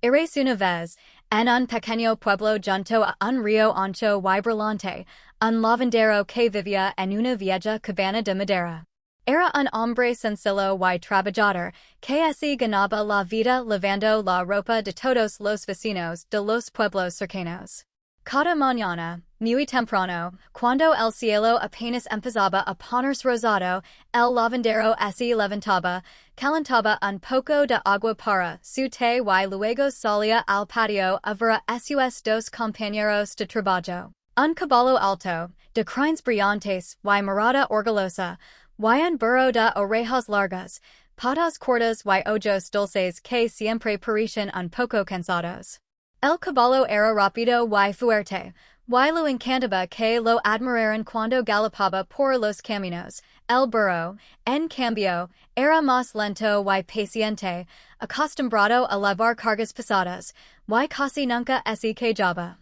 Eres una vez, en un pequeño pueblo junto a un río ancho y brillante, un lavandero que vivía en una vieja cabana de madera. Era un hombre sencillo y trabajador, que así ganaba la vida lavando la ropa de todos los vecinos de los pueblos cercanos. Cada mañana, muy temprano, cuando el cielo apenas empezaba a ponerse rosado, el lavandero se levantaba, calentaba un poco de agua para su té y luego salía al patio a ver a sus dos compañeros de trabajo. Un caballo alto, de crines brillantes y mirada orgullosa, y un burro de orejas largas, patas cortas y ojos dulces que siempre parecían un poco cansados. El caballo era rápido y fuerte, y lo encantaba que lo admiraran cuando galopaba por los caminos. El burro, en cambio, era más lento y paciente, acostumbrado a llevar cargas pesadas, y casi nunca se quejaba.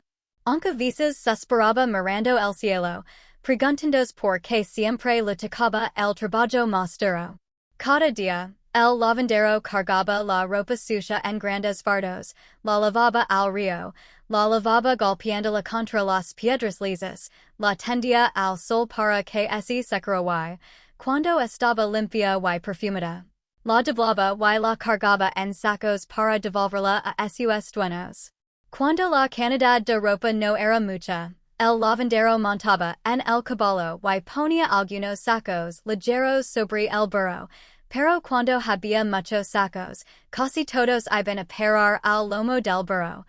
Aunque veces suspiraba mirando el cielo, preguntándose por qué siempre le tocaba el trabajo más duro. Cada día, el lavandero cargaba la ropa sucia en grandes fardos, la lavaba al río, la lavaba golpeándola contra las piedras lisas, la tendía al sol para que se secara y, cuando estaba limpia y perfumada, la doblaba y la cargaba en sacos para devolverla a sus dueños. Cuando la cantidad de ropa no era mucha, el lavandero montaba en el caballo y ponía algunos sacos ligeros sobre el burro, pero cuando había muchos sacos, casi todos iban a parar al lomo del burro.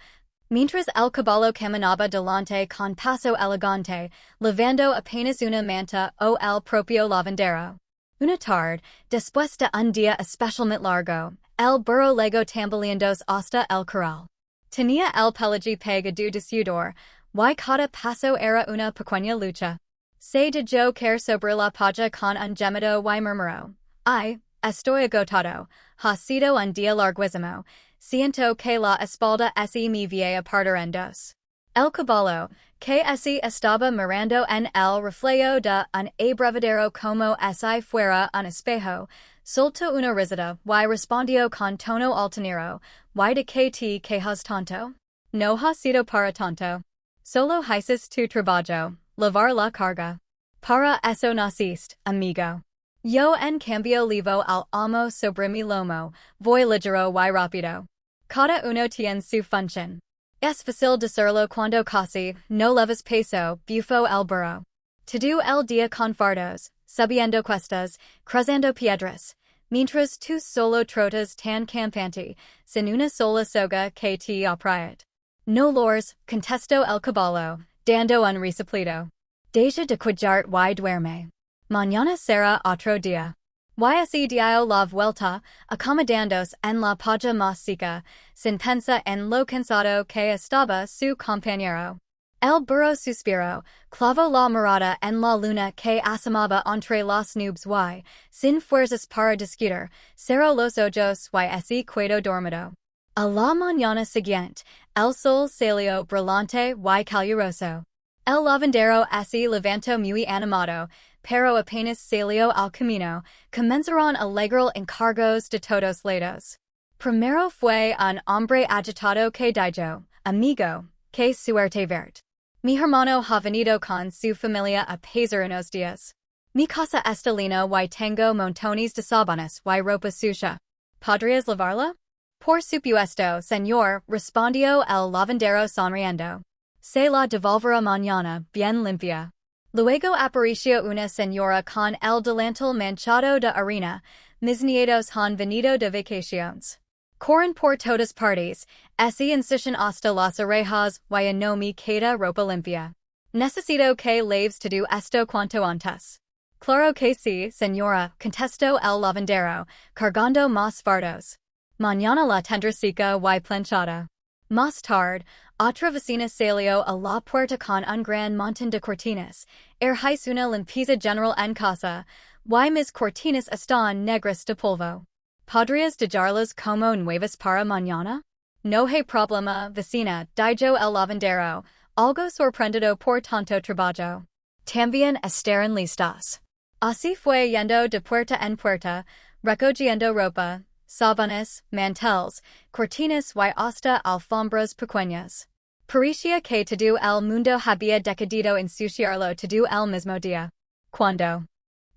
Mientras el caballo caminaba delante con paso elegante, lavando apenas una manta o el propio lavandero. Una tarde, después de un día especialmente largo, el burro llegó tambaleándose hasta el corral. Tenía el pelaje pegado de sudor, y cada paso era una pequeña lucha. Se dejó caer sobre la paja con un gemido y murmuró: "Ay, estoy agotado, ha sido un día larguísimo, siento que la espalda se me vaya partir en dos". El caballo, que se estaba mirando en el reflejo de un abrevadero como si fuera un espejo, soltó una risita y respondió con tono altanero: "¿Y de qué te quejas tanto? No ha sido para tanto. Solo haces tu trabajo, lavar la carga. Para eso naciste, amigo. Yo en cambio levo al amo sobre mi lomo, voy ligero y rápido. Cada uno tiene su función. Es fácil decirlo cuando casi no leves peso, bufó el burro. Todo el día con fardos, subiendo cuestas, cruzando piedras, mientras tú solo trotas tan campante, sin una sola soga que te apriete. No lors, contestó el caballo, dando un resoplido. Deja de cuidar y duerme. Mañana será otro día. Y así dio la vuelta, acomodándose en la paja más seca, sin pensar en lo cansado que estaba su compañero. El burro suspiró, clavó la mirada en la luna que asomaba entre las nubes y, sin fuerzas para discutir, cerró los ojos y se quedó dormido. A la mañana siguiente, el sol salió brillante y caluroso. El lavandero se levantó muy animado, pero apenas salió al camino, comenzaron a llegar encargos de todos lados. Primero fue un hombre agitado que dijo: "Amigo, qué suerte verte. Mi hermano ha venido con su familia a pasar unos días. Mi casa está llena y tengo montones de sábanas y ropa sucia. ¿Podrías lavarla?" "Por supuesto, señor", respondió el lavandero sonriendo. "Se la devolverá mañana, bien limpia". Luego apareció una señora con el delantal manchado de harina. Mis nietos han venido de vacaciones. Corren por todas partes, se ensucian hasta las orejas y no me queda ropa limpia. Necesito que laves todo esto cuanto antes. "Claro que sí, señora", contestó el lavandero, cargando más fardos. "Mañana la tendré seca y planchada". Más tarde, otra vecina salió a la puerta con un gran montón de cortinas. Hice una limpieza general en casa, y mis cortinas están negras de polvo. ¿Podrías dejarlas como nuevas para mañana? "No hay problema, vecina", dijo el lavandero, algo sorprendido por tanto trabajo. "También estarán listas". Así fue yendo de puerta en puerta, recogiendo ropa, sábanas, mantels, cortinas y hasta alfombras pequeñas. Parecía que todo el mundo había decidido ensuciarlo todo el mismo día. Cuando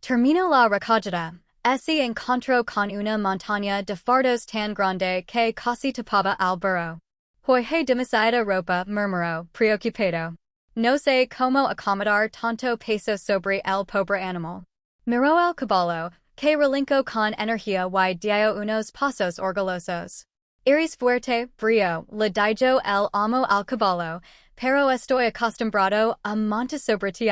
terminó la recogida, se encontró con una montaña de fardos tan grande que casi tapaba al burro. Hoy demasiada ropa, murmuró, preocupado. No sé cómo acomodar tanto peso sobre el pobre animal. Miró el caballo, que relinchó con energía y dio unos pasos orgullosos. Eres fuerte, Brío, le dijo el amo al caballo, pero estoy acostumbrado a montar sobre ti,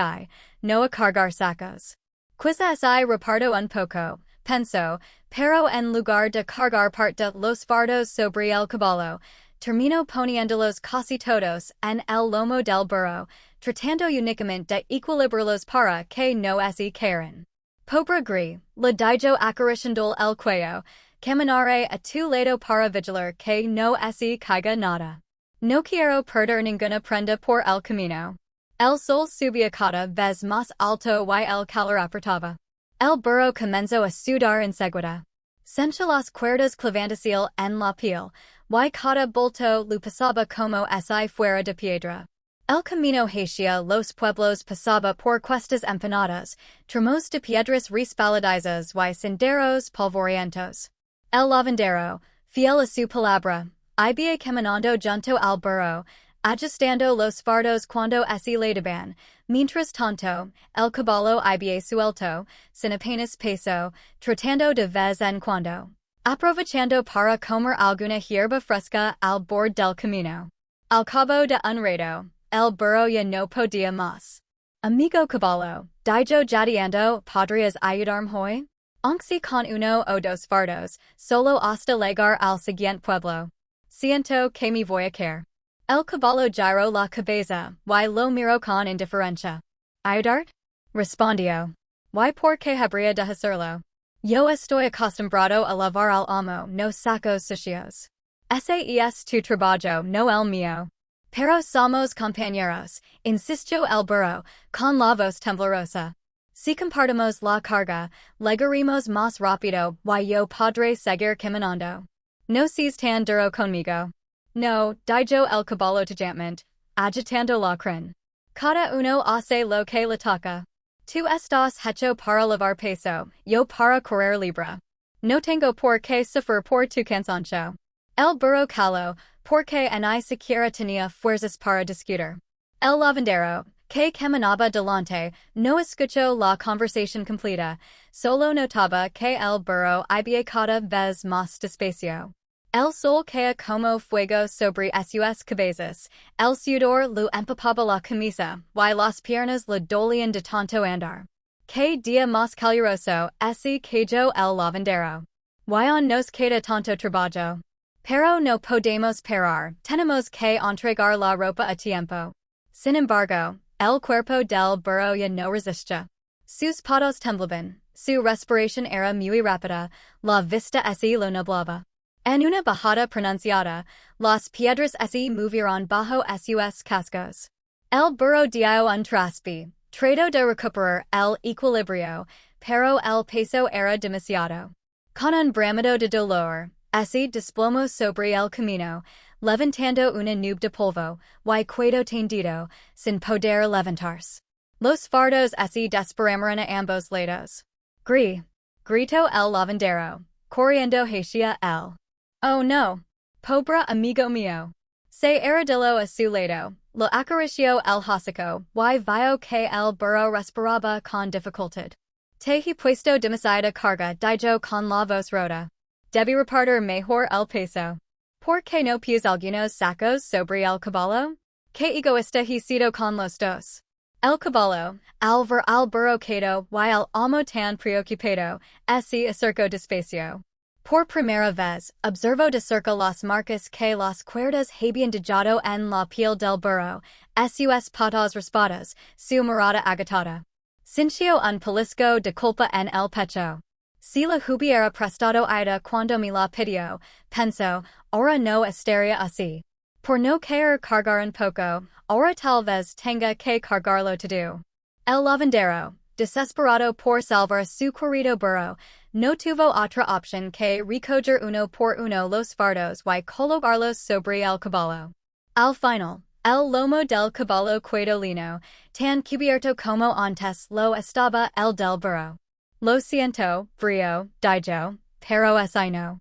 no a cargar sacos. Quizás reparto un poco, pensó, pero en lugar de cargar parte de los fardos sobre el caballo, terminó poniéndolos casi todos en el lomo del burro, tratando únicamente de equilibrarlos para que no se cayeran. Pobre Gris, le dijo acariciando el cuello, caminaré a tu lado para vigilar que no se caiga nada. No quiero perder ninguna prenda por el camino. El sol subía cada vez más alto y el calor apretaba. El burro comenzó a sudar enseguida. Sentía las cuerdas clavándose en la piel, y cada bulto lo pasaba como si fuera de piedra. El camino hacia los pueblos pasaba por cuestas empinadas, tramos de piedras resbaladizas y senderos polvorientos. El lavandero, fiel a su palabra, iba caminando junto al burro, ajustando los fardos cuando se le daban. Mientras tanto, el caballo iba suelto, sin apenas peso, tratando de vez en cuando, aprovechando para comer alguna hierba fresca al borde del camino. Al cabo de un rato, el burro ya no podía más. Amigo caballo, dijo jadeando, ¿podrías ayudarme hoy? Aunque con uno o dos fardos, solo hasta llegar al siguiente pueblo. Siento que me voy a caer. El caballo giró la cabeza, y lo miró con indiferencia. ¿Ayudar? Respondió. ¿Y por qué habría de hacerlo? Yo estoy acostumbrado a lavar al amo, no sacos sucios. Ese es tu trabajo, no el mío. Pero somos compañeros, insistió el burro, con la voz temblorosa. Si compartimos la carga, llegaremos más rápido y yo podré seguir caminando. No seas tan duro conmigo. No, dijo el caballo tajantamente, agitando la crin. Cada uno hace lo que le toca. Tú estás hecho para lavar peso, yo para correr libre. No tengo por qué sufrir por tu cansancio. El burro caló, porque ni siquiera tenía fuerzas para discutir. El lavandero, que caminaba delante, no escuchó la conversación completa, solo notaba que el burro iba cada vez más despacio. El sol caía como fuego sobre sus cabezas, el sudor lo empapaba la camisa, y las piernas le dolían de tanto andar. Que día más caluroso, ese cayó el lavandero. Y nos queda tanto trabajo. Pero no podemos parar, tenemos que entregar la ropa a tiempo. Sin embargo, el cuerpo del burro ya no resistía. Sus patas temblaban, su respiración era muy rápida, la vista se lo nublaba. En una bajada pronunciada, las piedras se movieron bajo sus cascos. El burro dio un traspi, trató de recuperar el equilibrio, pero el peso era demasiado. Con un bramido de dolor, se desplomó sobre el camino, levantando una nube de polvo, y quedó tendido, sin poder levantarse. Los fardos se desparramaron a ambos lados. Gris, gritó el lavandero, corriendo hacia él. Oh no, pobre amigo mío. Se arrodilló a su lado, lo acarició el hocico, y vio que el burro respiraba con dificultad. Te he puesto demasiada carga, dijo con la voz rota. Debí repartir mejor el peso. ¿Por qué no pies algunos sacos sobre el caballo? ¿Qué egoísta he sido con los dos? El caballo, al ver al burro quedó y el amo tan preocupado, se acercó despacio. Por primera vez, observó de cerca las marcas que las cuerdas habían dejado en la piel del burro, sus patas raspadas, su mirada agitada. Sintió un pellizco de culpa en el pecho. Si la hubiera prestado ayuda cuando me la pidió, pensó, ahora no estaría así. Por no querer cargar un poco, ahora tal vez tenga que cargarlo todo. El lavandero, desesperado por salvar su querido burro, no tuvo otra opción que recoger uno por uno los fardos y colocarlos sobre el caballo. Al final, el lomo del caballo quedó lino, tan cubierto como antes lo estaba el del burro. Lo siento, Brío, dijo, pero así no.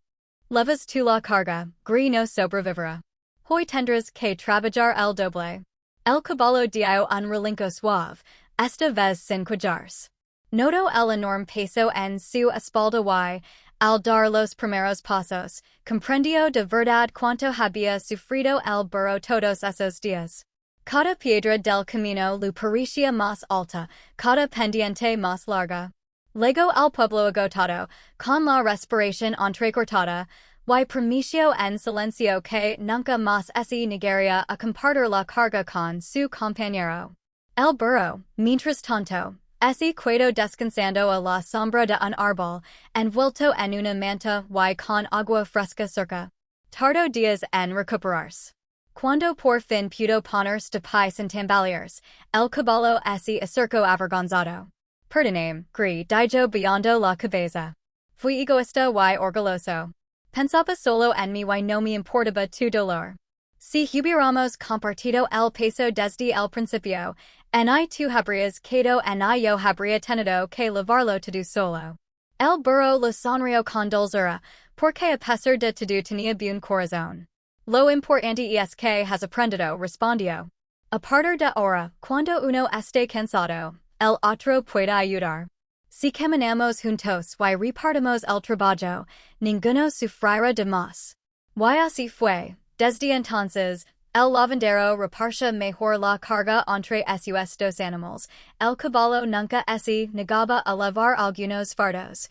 Levas tu la carga, Gris no sobrevivirá. Hoy tendrás que trabajar el doble. El caballo dio un relinco suave, esta vez sin quejarse. Notó el enorme peso en su espalda y, al dar los primeros pasos, comprendió de verdad cuánto había sufrido el burro todos esos días. Cada piedra del camino le parecía más alta, cada pendiente más larga. Llegó al pueblo agotado, con la respiración entrecortada, y permiso en silencio que nunca más se negaría a compartir la carga con su compañero. El burro, mientras tanto, se quedó descansando a la sombra de un árbol, envuelto en una manta y con agua fresca cerca. Tardó días en recuperarse. Cuando por fin pudo ponerse de pie sin tambalearse, el caballo se acercó avergonzado. Perdóname, Gris, dijo bajando la cabeza. Fui egoísta y orgulloso. Pensaba solo en mí y no me importaba tu dolor. Si hubiéramos compartido el peso desde el principio, tú habrías quedado y yo habría tenido que lavarlo todo solo. El burro lo sonrió con dulzura, porque a pesar de todo tenía buen corazón. Lo importante es que has aprendido, respondió. A partir de ahora, cuando uno esté cansado, el otro puede ayudar. Si caminamos juntos y repartimos el trabajo, ninguno sufrirá de más. Y así fue. Desde entonces, el lavandero repartía mejor la carga entre esos dos animales. El caballo nunca se negaba a lavar algunos fardos.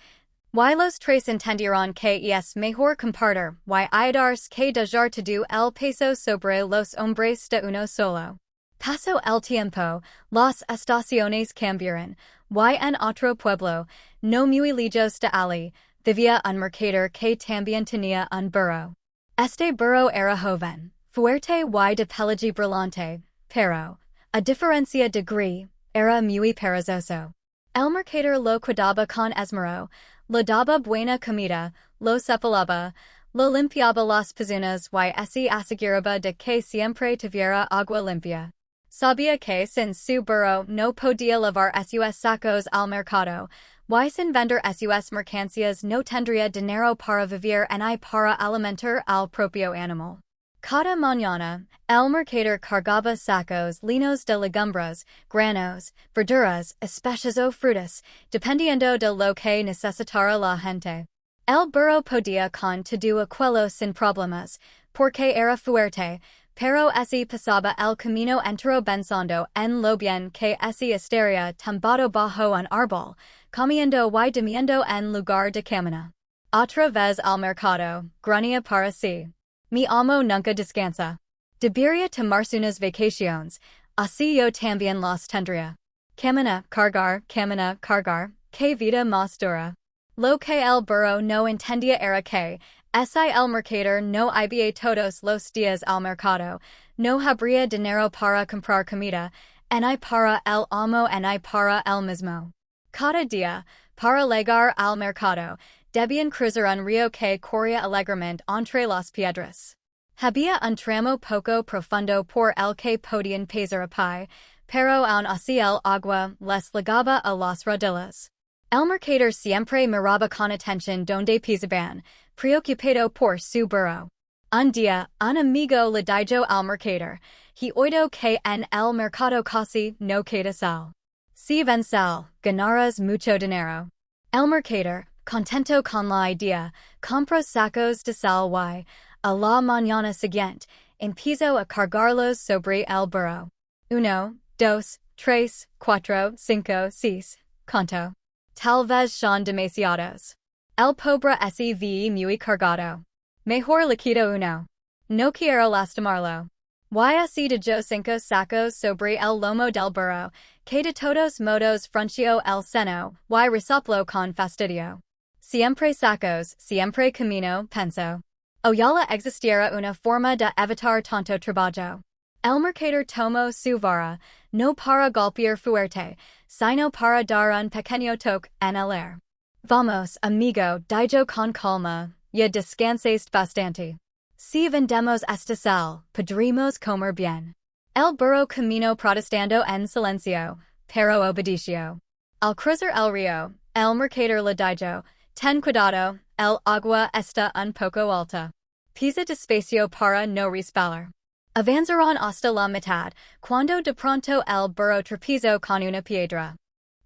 Y los tres entendieron que es mejor compartir y ayudarse que dejar todo el peso sobre los hombres de uno solo. Pasó el tiempo, las estaciones cambiaron, y en otro pueblo, no muy lejos de allí, vivía un mercader que también tenía un burro. Este burro era joven, fuerte y de pelaje brillante, pero, a diferencia de Gris, era muy perezoso. El mercader lo cuidaba con esmero, le daba buena comida, lo cepillaba, lo limpiaba las pezuñas y se aseguraba de que siempre tuviera agua limpia. Sabía que sin su burro no podía llevar sus sacos al mercado, y sin vender sus mercancías no tendría dinero para vivir y para alimentar al propio animal. Cada mañana, el mercader cargaba sacos llenos de legumbres, granos, verduras, especias o frutas, dependiendo de lo que necesitara la gente. El burro podía con todo aquello sin problemas, porque era fuerte, pero se pasaba el camino entero pensando en lo bien que se estaría tumbado bajo un árbol, comiendo y durmiendo en lugar de caminar. Otra vez al mercado, gruñía para sí. Mi amo nunca descansa. Debería tomarse unas vacaciones, así yo también las tendría. Camina, cargar, que vida más dura. Lo que el burro no entendía era que, el mercader no iba todos los días al mercado, no habría dinero para comprar comida, ni para el amo ni para el mismo. Cada día, para llegar al mercado, debían cruzar un río que corría alegremente entre las piedras. Había un tramo poco profundo por el que podían pasar a pie, pero aún así el agua les llegaba a las rodillas. El mercader siempre miraba con atención donde pisaban, preocupado por su burro. Un día, un amigo le dijo al mercader, he oído que en el mercado casi no queda sal. Si ven sal, ganarás mucho dinero. El mercader, contento con la idea, compró sacos de sal y, a la mañana siguiente, empezó a cargarlos sobre el burro. 1, 2, 3, 4, 5, 6, conto. Tal vez son demasiados. El pobre se ve muy cargado. Mejor le quito uno. No quiero lastimarlo. Y así dejó 5 sacos sobre el lomo del burro, que de todos modos frunció el seno, y resopló con fastidio. Siempre sacos, siempre camino, pensó. Ojalá existiera una forma de evitar tanto trabajo. El mercader tomó su vara, no para golpear fuerte, sino para dar un pequeño toque en el aire. Vamos, amigo, dijo con calma, ya descansaste bastante. Si vendemos esta sal, podremos comer bien. El burro camino protestando en silencio, pero obedeció. Al cruzar el río, el mercader le dijo, ten cuidado, el agua está un poco alta. Pisa despacio para no resbalar. Avanzaron hasta la mitad, cuando de pronto el burro tropezó con una piedra.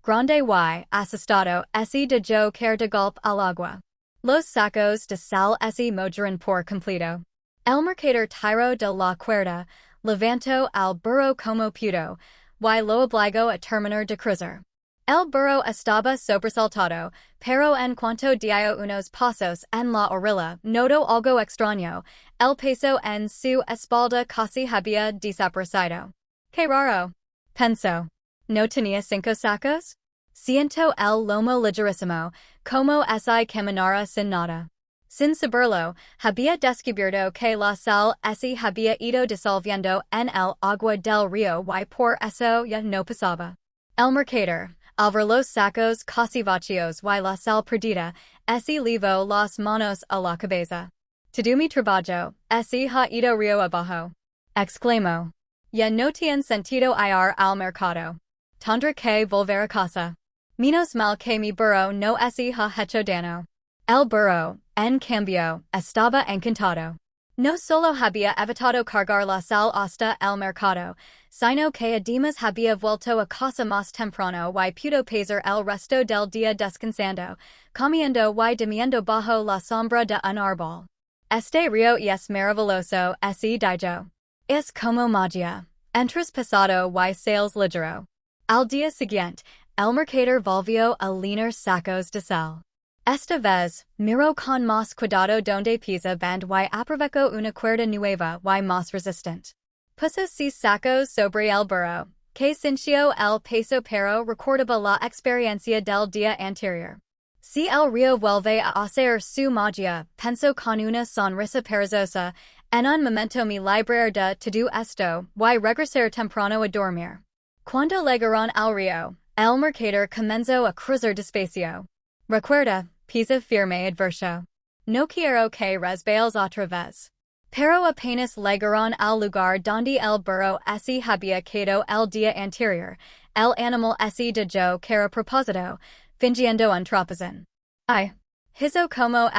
Grande y asustado ese dejó caer de golpe al agua. Los sacos de sal se mojaron por completo. El mercader tiró de la cuerda, levantó al burro como pudo, y lo obligó a terminar de cruzar. El burro estaba sobresaltado, pero en cuanto dio unos pasos en la orilla, notó algo extraño, el peso en su espalda casi había desaparecido. ¡Qué raro!, pensó. ¿No tenía 5 sacos? Siento el lomo ligerísimo, como si caminara sin nada. Sin saberlo, había descubierto que la sal se había ido disolviendo en el agua del río y por eso ya no pasaba. El mercader, al ver los sacos casi vacíos y la sal perdida, se llevó las manos a la cabeza. Todo mi trabajo se ha ido río abajo, exclamó. Ya no tiene sentido ir al mercado. Tendré que volver a casa. Menos mal que mi burro no se ha hecho daño. El burro, en cambio, estaba encantado. No solo había evitado cargar la sal hasta el mercado, sino que además había vuelto a casa más temprano y pudo pasar el resto del día descansando, comiendo y durmiendo bajo la sombra de un árbol. Este río es maravilloso, se dijo. Es como magia. Entras pasado y sales ligero. Al día siguiente, el mercader volvió a llenar sacos de sal. Esta vez, miró con más cuidado donde pisa band y aprovechó una cuerda nueva y más resistente. Puso sus sacos sobre el burro, que sintió el peso pero recordaba la experiencia del día anterior. Si el río vuelve a hacer su magia, pensó con una sonrisa perezosa, en un momento me libraré de todo esto y regresar temprano a dormir. Cuando llegaron al río, el mercader comenzó a cruzar despacio. Recuerda, pisa firme adverso. No quiero que resbales otra vez. Pero apenas llegaron al lugar donde el burro se había quedado el día anterior, el animal se dijo cara a propósito, fingiendo un tropezón. Ay, hizo como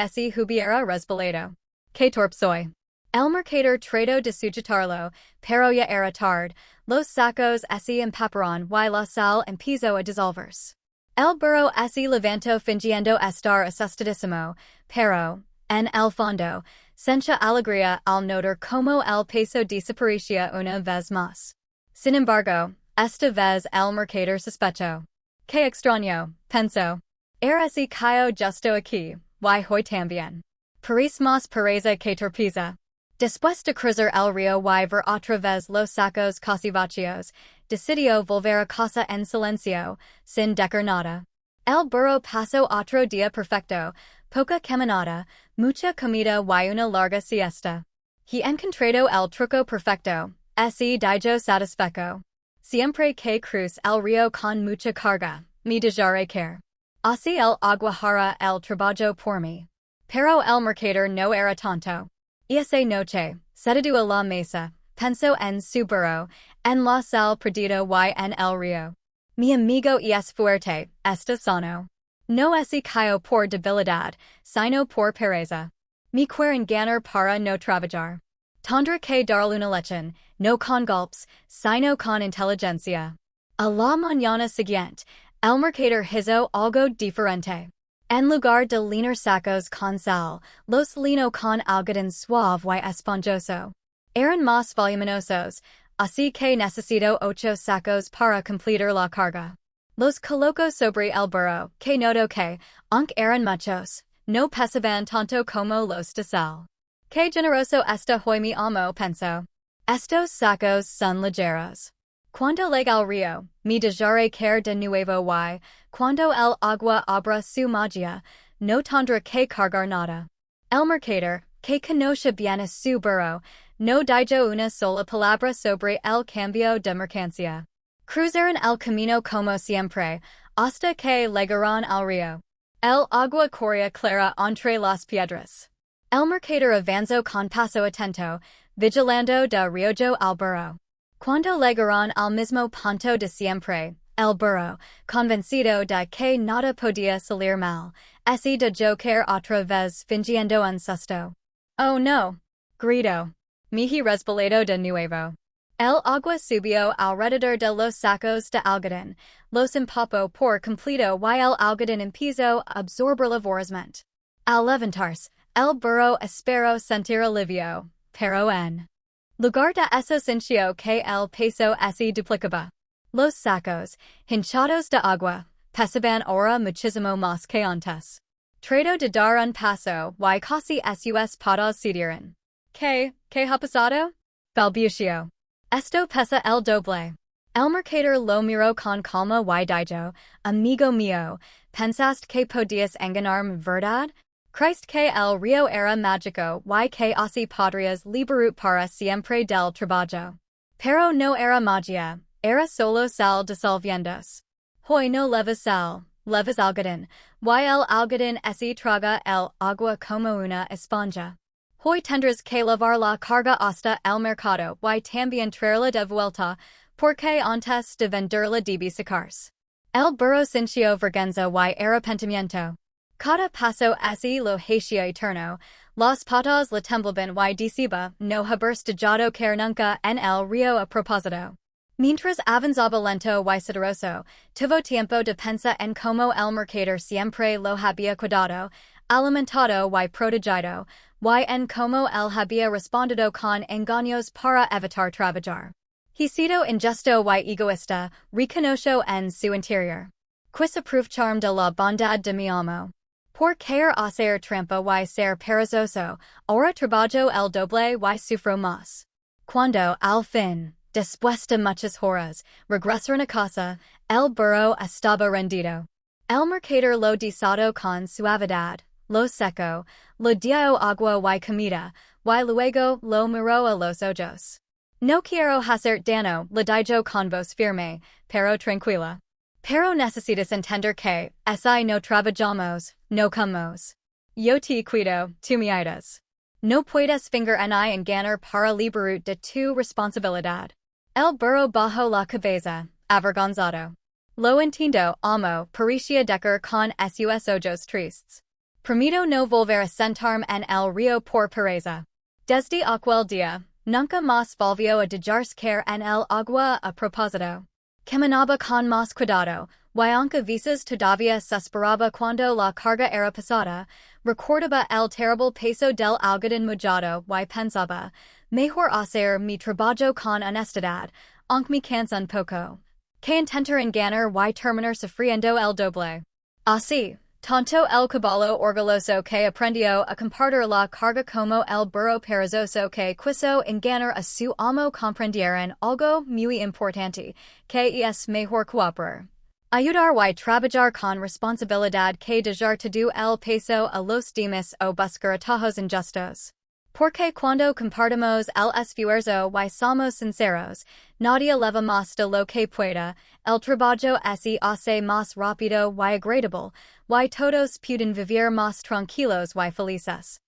si hubiera resbalado. Que torpe soy. El mercader trató de sujetarlo, pero ya era tarde, los sacos se empaparon y la sal empezó a disolverse. El burro se levantó fingiendo estar asustadísimo, pero, en el fondo, sentía alegría al notar como el peso desaparecía una vez más. Sin embargo, esta vez el mercader sospechó. Qué extraño, pensó. Era si cayó justo aquí, y hoy también. Parece más pereza que torpeza. Después de cruzar el río y ver otra vez los sacos casi vacíos, decidió volver a casa en silencio, sin decir nada. El burro pasó otro día perfecto, poca caminata, mucha comida y una larga siesta. He encontrado el truco perfecto, se dijo satisfecho. Siempre que cruce el río con mucha carga, me dejaré caer. Así el agua hará el trabajo por mí. Pero el mercader no era tonto. Esa noche, sentado a la mesa, pensó en su burro, en la sal perdida y en el río. Mi amigo es fuerte, está sano. No se cayó por debilidad, sino por pereza. Me quieren ganar para no trabajar. Tendré que darle una lección, no con golpes, sino con inteligencia. A la mañana siguiente, el mercader hizo algo diferente. En lugar de llenar sacos con sal, los llenó con algodón suave y esponjoso. Eran más voluminosos, así que necesitó 8 sacos para completar la carga. Los colocó sobre el burro, que notó que, aunque eran muchos, no pesaban tanto como los de sal. Qué generoso está hoy mi amo, pensó. Estos sacos son ligeros. Cuando llegue al río, me dejaré caer de nuevo y, cuando el agua abra su magia, no tendré que cargar nada. El mercader, que conoce bien a su burro, no dijo una sola palabra sobre el cambio de mercancía. Cruzaron el camino como siempre, hasta que llegaron al río. El agua corría clara entre las piedras. El mercader avanzó con paso atento, vigilando de reojo al burro. Cuando llegaron al mismo punto de siempre, el burro, convencido de que nada podía salir mal, se dejó caer otra vez fingiendo un susto. Oh no, gritó. Me he resbalado de nuevo. El agua subió alrededor de los sacos de algodón, los empapó por completo y el algodón empezó a absorberlo vorazmente. Al levantarse, el burro esperó sentir alivio, pero en lugar de eso sintió que el peso se duplicaba. Los sacos, hinchados de agua, pesaban ahora muchísimo más que antes. Trató de dar un paso y casi sus patas cedieron. ¿Qué ha pasado? Balbució. Esto pesa el doble. El mercader lo miró con calma y dijo, amigo mío, ¿pensaste que podías engañarme, verdad? ¿Creíste que el río era mágico y que así podrías liberar para siempre del trabajo? Pero no era magia, era solo sal disolviéndose. Hoy no levas sal, levas algodón, y el algodón se traga el agua como una esponja. Hoy tendrás que llevar la carga hasta el mercado y también traerla de vuelta, porque antes de venderla debí sacarse. El burro sintió vergüenza y arrepentimiento. Cada paso se lo hacía eterno, las patas le temblaban y decía no haber estallado caer nunca en el río a propósito. Mientras avanzaba lento y silencioso, tuvo tiempo de pensar en cómo el mercader siempre lo había cuidado, alimentado y protegido, y en cómo él había respondido con engaños para evitar trabajar. He sido injusto y egoísta, reconoció en su interior. Quis aprovecharme de la bondad de mi amo. Por querer hacer trampa y ser perezoso, ahora trabajo el doble y sufro más. Cuando, al fin, después de muchas horas, regresaron a casa, el burro estaba rendido. El mercader lo desató con suavidad, lo secó, lo dio agua y comida, y luego lo miró a los ojos. No quiero hacer daño, le dijo con voz firme, pero tranquila. Pero necesitas entender que, si no trabajamos, no comemos. Yo te cuido, tú me ayudas. No puedes finger en engañar para liberar de tu responsabilidad. El burro bajó la cabeza, avergonzado. Lo entiendo, amo, parecía decir con sus ojos tristes. Prometo no volver a sentarme en el río por pereza. Desde aquel día, nunca más volvió a dejarse caer en el agua a propósito. Caminaba con más cuidado, y aunque veces todavía suspiraba cuando la carga era pesada, recordaba el terrible peso del algodón mojado y pensaba, mejor hacer mi trabajo con honestidad, aunque me canse un poco, que intentar engañar y terminar sufriendo el doble. Así, tanto el caballo orgulloso que aprendió a compartir la carga como el burro perezoso que quiso engañar a su amo comprendieron algo muy importante, que es mejor cooperar. Ayudar y trabajar con responsabilidad que dejar todo el peso a los demás o buscar atajos injustos. Porque cuando compartimos el esfuerzo y somos sinceros, nadie leva más de lo que pueda, el trabajo se hace más rápido y agradable, y todos pueden vivir más tranquilos y felices.